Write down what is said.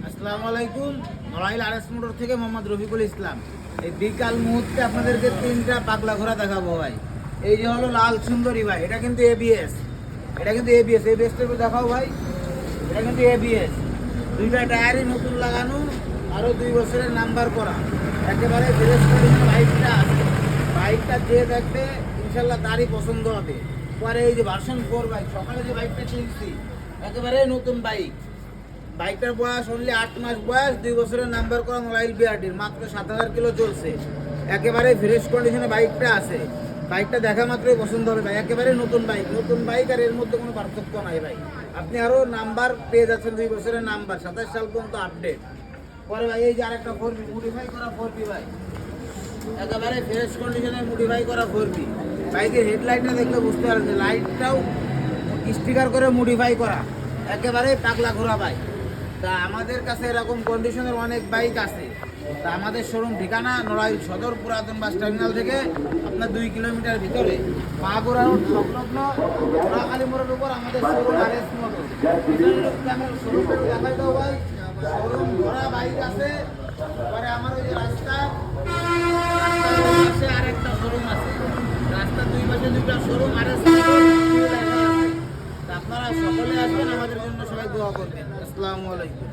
আসসালামু আলাইকুম। Narail RS motor থেকে মোহাম্মদ রফিকুল ইসলাম। এই বিকাল মুহূর্তে আপনাদেরকে তিনটা পাগলা ঘোড়া দেখাবো ভাই। এই যে হলো লাল সুন্দরী ভাই, এটা কিন্তু এবিএস, এবিএসটা একটু দেখাও ভাই। এটা কিন্তু এবিএস, দুইটা টায়ারই নতুন লাগানো, আরও 2 বছরের নাম্বার করা, একেবারে ফ্রেশ কন্ডিশন বাইকটা আছে। বাইকটা যে দেখবে ইনশাল্লাহ তারই পছন্দ হবে। পরে এই যে ভার্সন 4 বাইক, সকালে যে বাইকটা কিনছি একেবারে নতুন বাইক। বাইকটার বয়স অনলি 8 মাস বয়স, 2 বছরের নাম্বার করা নড়াইল বিআরটির, মাত্র 7000 কিলো চলছে। একেবারে ফ্রেশ কন্ডিশনে বাইকটা আছে। বাইকটা দেখা মাত্রই পছন্দ হবে ভাই, একেবারে নতুন বাইক আর এর মধ্যে কোনো পার্থক্য নাই ভাই। আপনি আরও নাম্বার পেয়ে যাচ্ছেন, 2 বছরের নাম্বার, 27 সাল পর্যন্ত আপডেট। পরে ভাই এই যে আরেকটা 4B মডিফাই করা 4B ভাই, একেবারে ফ্রেশ কন্ডিশনে মডিফাই করা 4B। বাইকের হেডলাইটটা দেখলে বুঝতে পারবেন যে লাইটটাও স্টিকার করে মডিফাই করা, একেবারে পাগলা ঘোরা বাইক। তা আমাদের কাছে এরকম কন্ডিশনের অনেক বাইক আছে। তা আমাদের শোরুম ঠিকানা নড়াইল সদর পুরাতন বাস টার্মিনাল থেকে আপনার 2 কিলোমিটার ভিতরে মাগুরা রোড সংলগ্ন ঘোড়াখালী মোড়ের উপর আমাদের শোরুম আরএস মোটর। শোরুমটা দেখাই দাও ভাই। শোরুম ঘোড়া বাইক আছে। পরে আমার ওই যে রাস্তার পাশে আরেকটা শোরুম আছে, রাস্তার 2 পাশে 2টা শোরুম আরএস মোটর লেখা আছে। তা আপনারা সকলে আসবেন, আমাদের জন্য সবাই দোয়া করবেন। আসসালামু আলাইকুম।